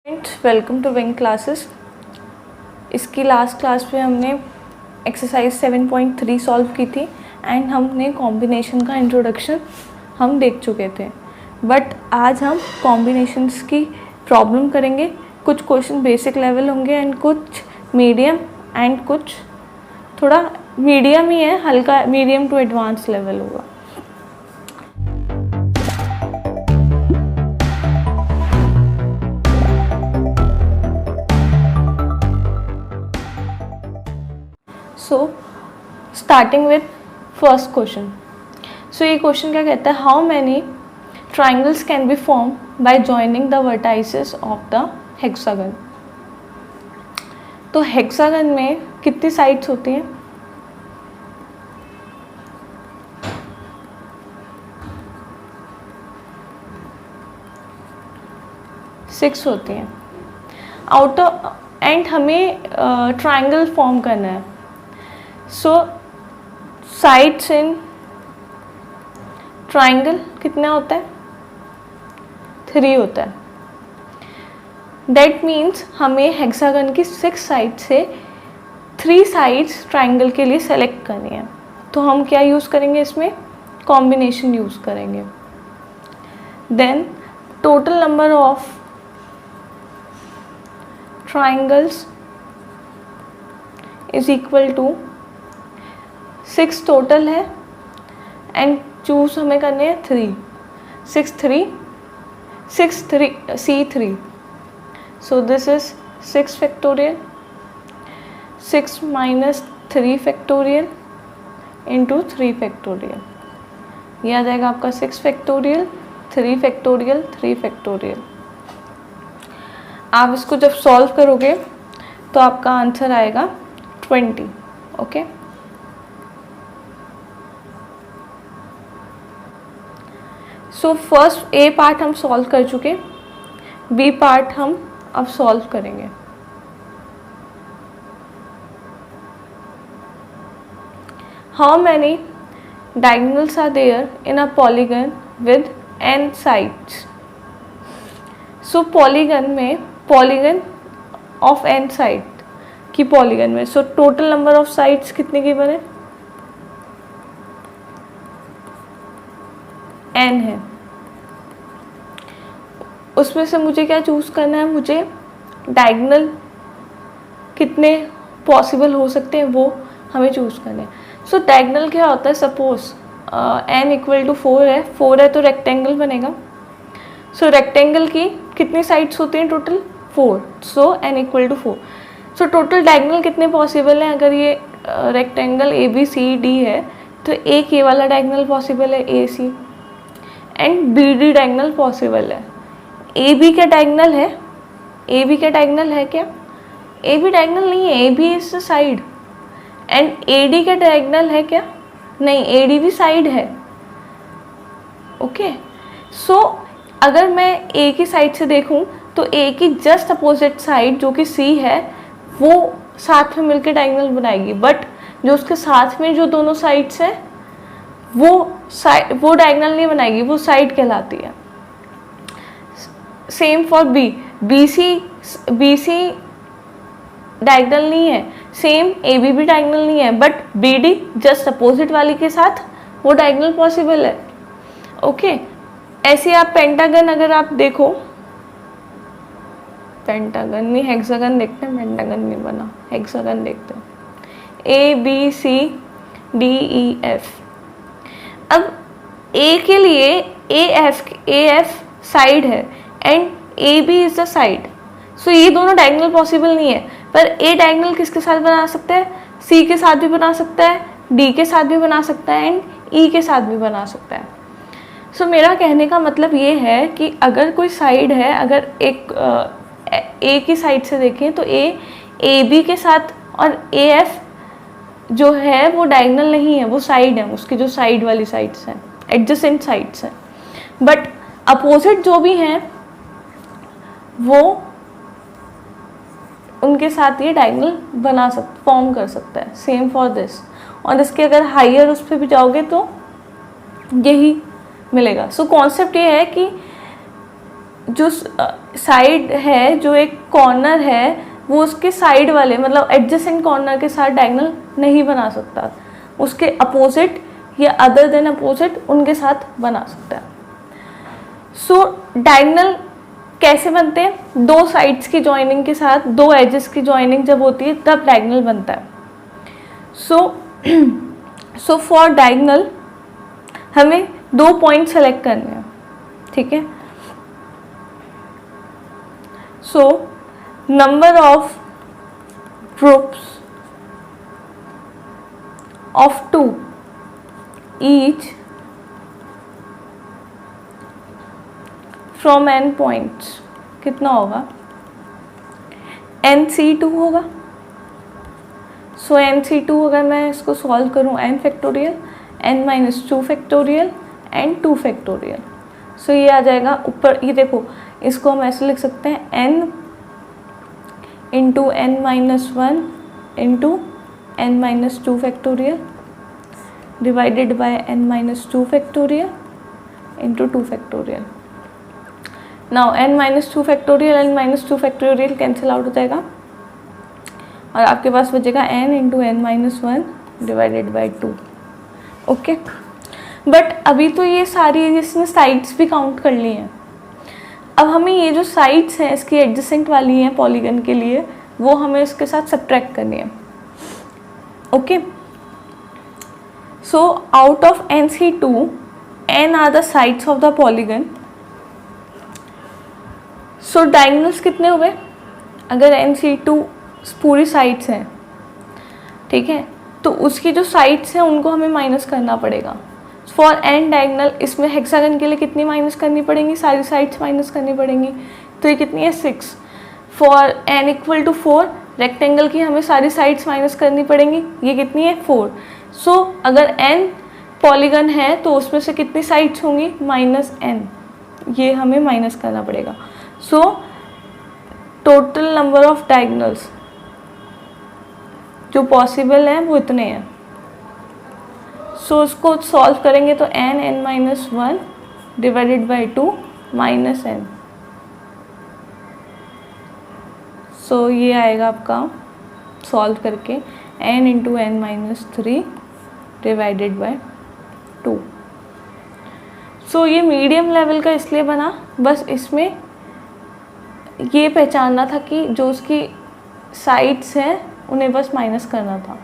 Welcome to wing classes. इसकी last class में हमने एक्सरसाइज 7.3 सॉल्व की थी एंड हमने कॉम्बिनेशन का इंट्रोडक्शन हम देख चुके थे। बट आज हम कॉम्बिनेशंस की प्रॉब्लम करेंगे। कुछ क्वेश्चन बेसिक लेवल होंगे एंड कुछ मीडियम एंड कुछ थोड़ा मीडियम ही है, हल्का मीडियम टू एडवांस लेवल होगा। So starting with first question. So ये क्वेश्चन क्या कहता है, how many triangles can be form by joining the vertices of the hexagon. तो हेक्सागन में कितनी साइड्स होती हैं? 6 होती हैं। आउट ऑफ एंड हमें ट्राइंगल फॉर्म करना है। सो साइड्स इन ट्राइंगल कितना होता है? 3 होता है। दैट मीन्स हमें हेक्सागन की 6 साइड से 3 साइड्स ट्राइंगल के लिए सेलेक्ट करनी है। तो हम क्या यूज़ करेंगे इसमें? कॉम्बिनेशन यूज़ करेंगे। Then total number of triangles is equal to 6 total है एंड चूज हमें करने हैं 3। 6 3 C3। So this is 6 factorial, 6 minus 3 factorial into 3 factorial. यह आ जाएगा आपका 6 फैक्टोरियल, 3 फैक्टोरियल, 3 फैक्टोरियल। आप इसको जब सॉल्व करोगे तो आपका आंसर आएगा 20। Okay, so first A part हम सॉल्व कर चुके, बी पार्ट हम अब सॉल्व करेंगे। How many diagonals are there in a polygon with n sides. So polygon में, पॉलीगन ऑफ n साइड की पॉलीगन में, so total number of sides कितने की बने? n है। उसमें से मुझे क्या चूज करना है? मुझे डायगोनल कितने पॉसिबल हो सकते हैं वो हमें चूज करना है। सो डायगोनल क्या होता है? सपोज n इक्वल टू 4 है, 4 है तो रेक्टेंगल बनेगा। सो रेक्टेंगल की कितनी साइड्स होती हैं total? 4। So n equal to 4। So total diagonal कितने पॉसिबल हैं? अगर ये रेक्टेंगल ABCD है तो एक ये वाला डायगोनल पॉसिबल है AC and BD diagonal possible है। AB क्या डायगोनल है? AB क्या डायगोनल है क्या? AB डायगोनल नहीं है, AB is the side. And AD क्या डायगोनल है क्या? नहीं, AD भी साइड है। ओके, सो अगर मैं A की साइड से देखूं तो A की जस्ट अपोजिट साइड जो कि C है वो साथ में मिलकर डायगोनल बनाएगी, बट जो उसके साथ में जो दोनों साइड्स हैं वो डायगोनल नहीं बनाएगी, वो साइड कहलाती है। Same for B, BC diagonal नहीं है, सेम AB भी डायगोनल नहीं है, बट BD जस्ट अपोजिट वाली के साथ वो डायगोनल पॉसिबल है। ओके, ऐसे आप पेंटागन अगर आप देखो, पेंटागन नहीं, हेक्सागन देखते हैं, पेंटागन नहीं बना, हेक्सागन देखते हैं। ABCDEF। अब A के लिए AF साइड है and AB is the side. So ये दोनों डायगोनल पॉसिबल नहीं है, पर A डायगोनल किसके साथ बना सकता है? C के साथ भी बना सकता है, D के साथ भी बना सकता है एंड E के साथ भी बना सकता है। सो मेरा कहने का मतलब ये है कि अगर कोई साइड है, अगर एक A की साइड से देखें तो A AB के साथ और AF जो है वो डायगोनल नहीं है, वो साइड है, उसकी जो साइड वाली साइड्स हैं, एडजेसेंट साइड्स हैं। बट अपोजिट जो भी हैं वो उनके साथ ये डायगोनल फॉर्म कर सकता है। सेम फॉर दिस, और इसके अगर हायर उस पर भी जाओगे तो यही मिलेगा। सो कॉन्सेप्ट ये है कि जो साइड है, जो एक कॉर्नर है, वो उसके साइड वाले मतलब एडजेसेंट कॉर्नर के साथ डायगोनल नहीं बना सकता, उसके अपोजिट या अदर देन अपोजिट उनके साथ बना सकता है। सो डायगोनल कैसे बनते हैं? दो साइड्स की जॉइनिंग के साथ, दो एजेस की जॉइनिंग जब होती है तब डायगोनल बनता है। सो फॉर डायगोनल हमें 2 पॉइंट सेलेक्ट करने हैं, ठीक है। So number of groups of 2 each from n points कितना होगा? nc2 होगा। सो nc2 अगर मैं इसको सॉल्व करूं n factorial, n-2 factorial and 2 factorial, so ये आ जाएगा ऊपर। ये देखो, इसको हम ऐसे लिख सकते हैं n into n-1 into n-2 factorial divided by n-2 factorial into 2 factorial. Now n-2 factorial n-2 factorial cancel out हो जाएगा और आपके पास बचेगा n into n-1 divided by 2। Okay, but अभी तो ये सारी इसने साइड्स भी काउंट कर ली हैं। अब हमें ये जो साइड्स हैं इसकी एडजेसेंट वाली हैं पॉलीगन के लिए, वो हमें इसके साथ सब्ट्रैक्ट करनी है। Okay, so out of nc2 n are the sides of the polygon. So diagonals कितने हुए? अगर nc2 पूरी साइड्स हैं, ठीक है, तो उसकी जो साइड्स हैं उनको हमें माइनस करना पड़ेगा। फॉर n डायगोनल इसमें हेक्सागन के लिए कितनी माइनस करनी पड़ेंगी? सारी साइड्स माइनस करनी पड़ेंगी, तो ये कितनी है? 6। For n equal to 4 rectangle की हमें सारी साइड्स माइनस करनी पड़ेंगी, ये कितनी है? 4। सो अगर n पॉलीगन है तो उसमें से कितनी साइड्स होंगी? -n, ये हमें माइनस करना पड़ेगा। सो टोटल नंबर ऑफ डायगोनल्स जो पॉसिबल हैं वो इतने हैं। सो उसको सॉल्व करेंगे तो n-1 डिवाइडेड बाई 2 -n। सो ये आएगा आपका सॉल्व करके n into n-3 divided by 2। सो ये मीडियम लेवल का इसलिए बना, बस इसमें ये पहचानना था कि जो उसकी साइड्स हैं उन्हें बस माइनस करना था।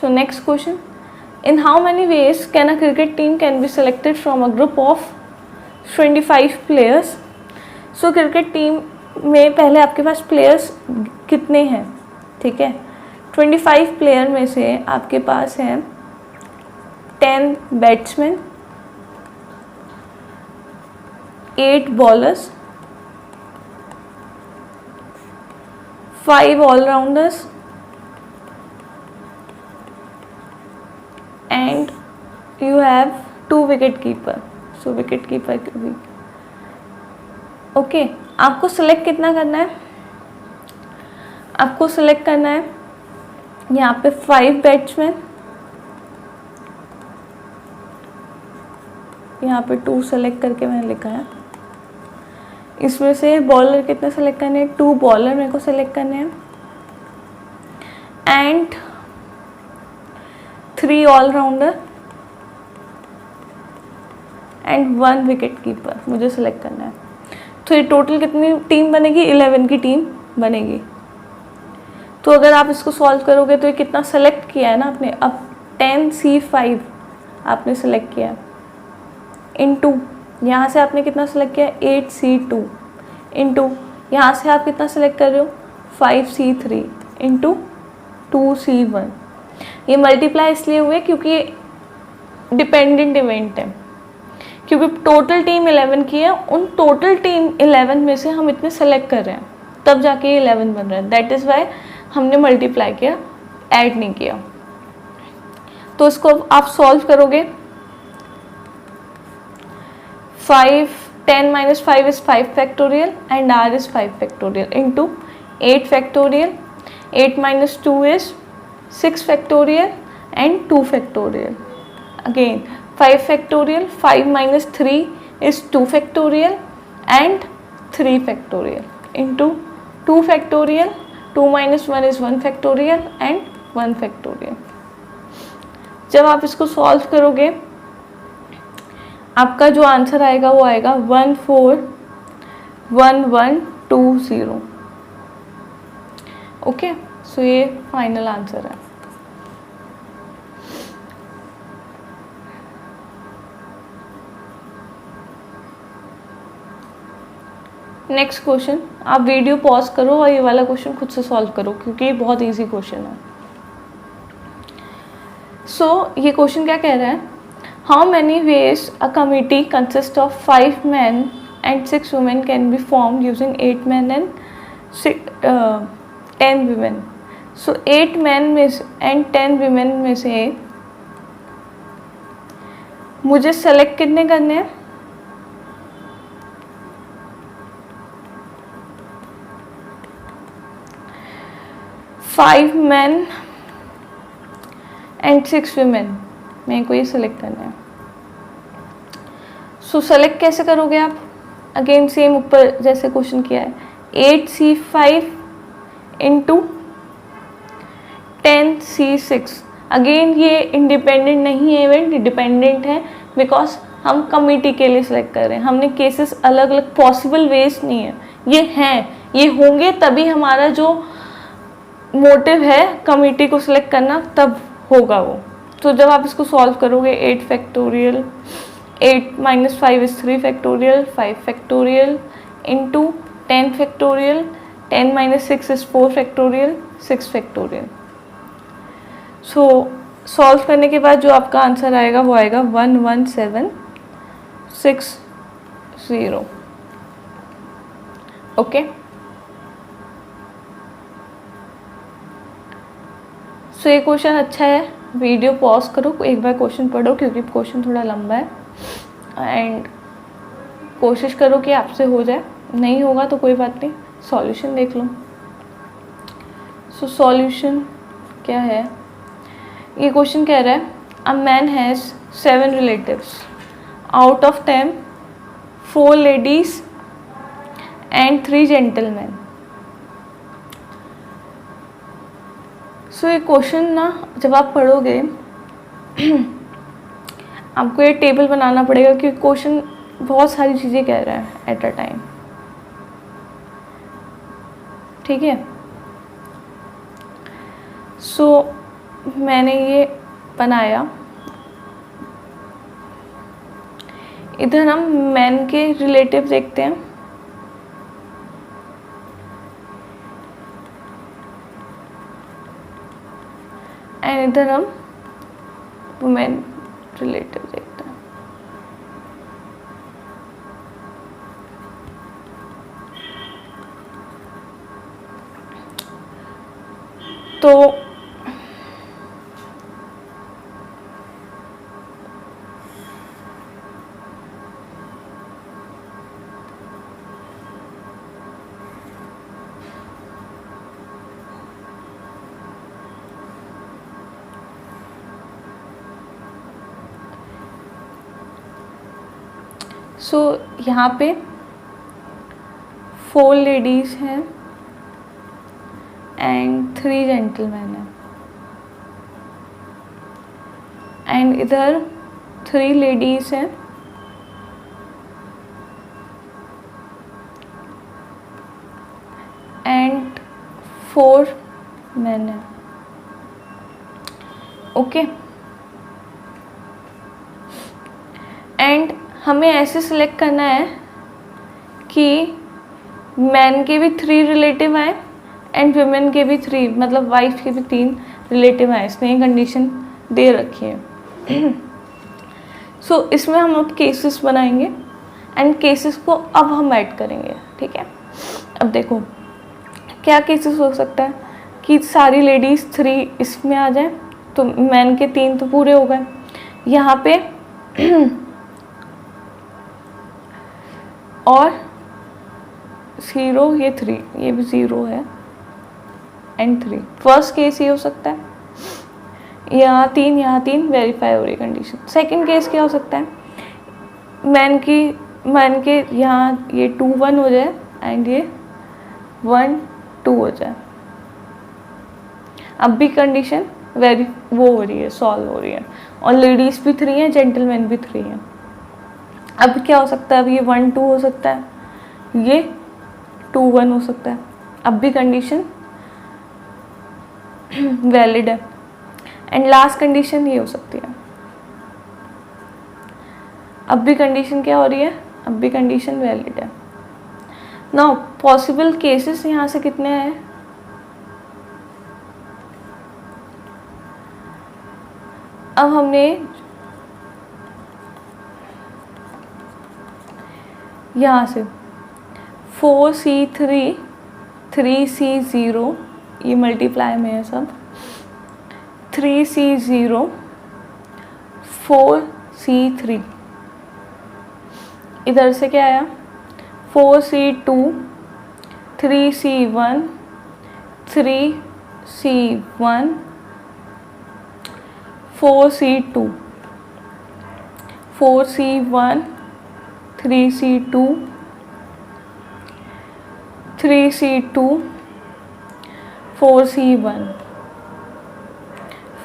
So next question, in how many ways can a cricket team can be selected from a group of 25 players. So cricket team में पहले आपके पास प्लेयर्स कितने हैं? ठीक है, 25 प्लेयर में से आपके पास हैं 10 batsman, 8 bowlers, 5 allrounders and you have 2 wicket keeper. So wicket keeper भी ओके। आपको सिलेक्ट कितना करना है? आपको सिलेक्ट करना है यहाँ पे 5 बैट्समैन, यहाँ पे 2 सेलेक्ट करके मैंने लिखा है। इसमें से बॉलर कितने सेलेक्ट करने हैं? 2 बॉलर मेरे को सेलेक्ट करने हैं and 3 allrounder and 1 wicket keeper मुझे सेलेक्ट करना है। तो ये टोटल कितनी टीम बनेगी? 11 की टीम बनेगी। तो अगर आप इसको सॉल्व करोगे तो ये कितना सेलेक्ट किया है ना आपने? अब 10c5 आपने सेलेक्ट किया है इनटू यहाँ से आपने कितना सेलेक्ट किया है? 8c2 इनटू यहाँ से आप कितना सेलेक्ट कर रहे हो? 5c3 into 2c1। ये मल्टीप्लाई इसलिए हुए क्योंकि ये डिपेंडेंट इवेंट है, क्योंकि टोटल टीम 11 की है, उन टोटल टीम 11 में से हम इतने सेलेक्ट कर रहे हैं तब जाके ये 11 बन रहा है। दैट इज़ वाई हमने मल्टीप्लाई किया, ऐड नहीं किया। तो इसको आप सॉल्व करोगे 10 minus 5 is 5 factorial and r is 5 factorial into 8 factorial, 8 minus 2 is 6 factorial and 2 factorial. Again 5 factorial, 5 minus 3 is 2 factorial and 3 factorial into 2 factorial, 2 minus 1 is 1 factorial and 1 factorial. जब आप इसको सॉल्व करोगे आपका जो आंसर आएगा वो आएगा 141120. ओके, सो ये फाइनल आंसर है. नेक्स्ट क्वेश्चन, आप वीडियो पॉज करो और ये वाला क्वेश्चन खुद से सॉल्व करो क्योंकि ये बहुत इजी क्वेश्चन है. सो ये क्वेश्चन क्या कह रहा है, how many ways a committee consist of 5 men and 6 women can be formed using 8 men and 10 women. So 8 men में एंड 10 women में से मुझे सेलेक्ट कितने करने हैं, 5 men and 6 women मेरे को ये सेलेक्ट करना है. सो सेलेक्ट कैसे करोगे आप, अगेन सेम ऊपर जैसे क्वेश्चन किया है, 8C5 इंटू 10C6. अगेन ये इंडिपेंडेंट नहीं है, इवेंट डिपेंडेंट है बिकॉज हम कमिटी के लिए सिलेक्ट कर रहे हैं. हमने केसेस अलग अलग पॉसिबल वेज नहीं है, ये हैं, ये होंगे तभी हमारा जो मोटिव है कमिटी को सिलेक्ट करना तब होगा वो. तो जब आप इसको सॉल्व करोगे 8 factorial, 8 minus 5 is 3 factorial, 5 factorial into 10 factorial, 10 minus 6 is 4 factorial, 6 factorial. So solve करने के बाद जो आपका आंसर आएगा वो आएगा 11760. ओके, सो ये क्वेश्चन अच्छा है, वीडियो पॉज करो, एक बार क्वेश्चन पढ़ो क्योंकि क्वेश्चन थोड़ा लंबा है एंड कोशिश करो कि आपसे हो जाए. नहीं होगा तो कोई बात नहीं, सॉल्यूशन देख लो. सो सॉल्यूशन क्या है, ये क्वेश्चन कह रहा है a man has 7 relatives, out of them 4 ladies and 3 gentleman. So ये क्वेश्चन ना जब आप पढ़ोगे आपको ये टेबल बनाना पड़ेगा क्योंकि क्वेश्चन बहुत सारी चीज़ें कह रहा है एट अ टाइम. ठीक है, सो मैंने ये बनाया. इधर हम मैन के रिलेटिव देखते हैं, एंड इधर हम वुमेन रिलेटिव देखते हैं. तो यहाँ पे 4 लेडीज हैं एंड 3 जेंटलमैन हैं, एंड इधर 3 लेडीज हैं एंड 4 मैन हैं. ओके, एंड हमें ऐसे सिलेक्ट करना है कि मैन के भी 3 रिलेटिव आए एंड वुमेन के भी 3, मतलब वाइफ के भी 3 रिलेटिव आए. इसमें कंडीशन दे रखी है. सो इसमें हम अब केसेस बनाएंगे एंड केसेस को अब हम ऐड करेंगे. ठीक है, अब देखो क्या केसेस हो सकता है कि सारी लेडीज़ 3 इसमें आ जाए तो मैन के 3 तो पूरे हो गए. यहाँ पे और 0, ये 3, ये भी 0 है एंड 3. फर्स्ट केस ये हो सकता है, यहाँ 3 वेरीफाई हो रही कंडीशन. सेकंड केस क्या हो सकता है, मैन की मान के यहाँ ये 2 1 हो जाए एंड ये 1 2 हो जाए। अब भी कंडीशन वेरी वो हो रही है, सॉल्व हो रही है, और लेडीज़ भी 3 हैं, जेंटलमैन भी 3 हैं। अब क्या हो सकता है, अब ये 1 2 हो सकता है, ये 2 1 हो सकता है। अब भी कंडीशन वैलिड है। एंड लास्ट कंडीशन ये हो सकती है। अब भी कंडीशन क्या हो रही है, अब भी कंडीशन वैलिड है। नाउ पॉसिबल केसेस यहाँ से कितने हैं, अब हमने यहाँ से 4C3 3C0, ये मल्टीप्लाई में है सब, 3C0 4C3, इधर से क्या आया 4C2 3C1 3C1 4C2 4C1 3C2 3C2 4C1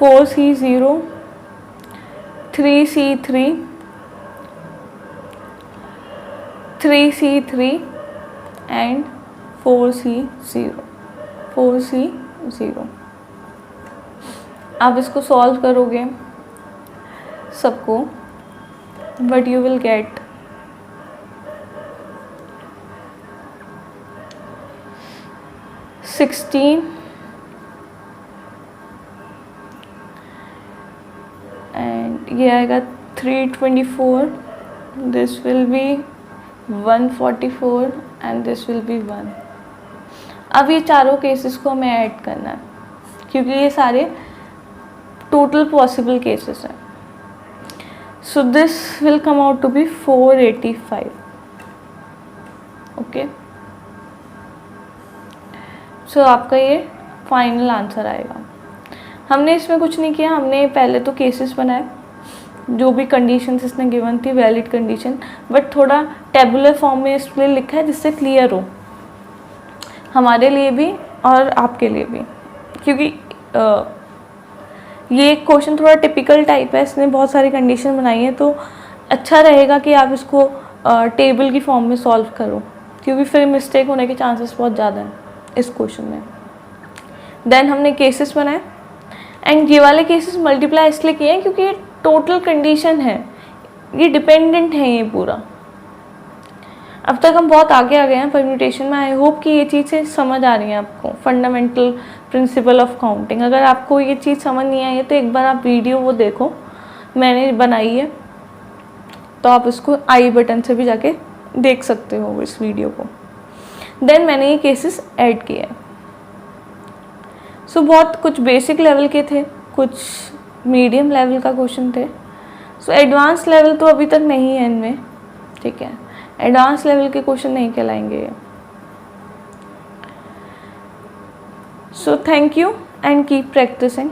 4C0 3C3 3C3 and 4C0 4C0। आप इसको सॉल्व करोगे सबको, but you will get 16 and ये आएगा 324, this will be 144 and this will be 1। अब ये चारों केसेस को हमें ऐड करना है, क्योंकि ये सारे टोटल पॉसिबल केसेस हैं। So this will come out to be 485। Okay, so आपका ये फाइनल आंसर आएगा। हमने इसमें कुछ नहीं किया, हमने पहले तो केसेस बनाए, जो भी कंडीशंस इसने गिवन थी वैलिड कंडीशन, बट थोड़ा टेबुलर फॉर्म में इसलिए लिखा है जिससे क्लियर हो हमारे लिए भी और आपके लिए भी, क्योंकि ये क्वेश्चन थोड़ा टिपिकल टाइप है, इसने बहुत सारी कंडीशन बनाई है, तो अच्छा रहेगा कि आप इसको टेबल की फॉर्म में सॉल्व करो, क्योंकि फिर मिस्टेक होने के चांसेस बहुत ज़्यादा हैं इस क्वेश्चन में। देन हमने केसेस बनाए, एंड ये वाले केसेस मल्टीप्लाई इसलिए किए हैं क्योंकि ये टोटल कंडीशन है, ये डिपेंडेंट है ये पूरा। अब तक हम बहुत आगे आ गए हैं परम्यूटेशन में। आई होप कि ये चीज़ें समझ आ रही हैं आपको, फंडामेंटल प्रिंसिपल ऑफ काउंटिंग। अगर आपको ये चीज़ समझ नहीं आई है तो एक बार आप वीडियो वो देखो, मैंने बनाई है, तो आप इसको आई बटन से भी जाके देख सकते हो इस वीडियो को। देन मैंने ये केसेस ऐड किए हैं। सो बहुत कुछ बेसिक लेवल के थे, कुछ मीडियम लेवल का क्वेश्चन थे। सो एडवांस लेवल तो अभी तक नहीं है इनमें, ठीक है, एडवांस लेवल के क्वेश्चन नहीं कहलाएंगे। So thank you and keep practising.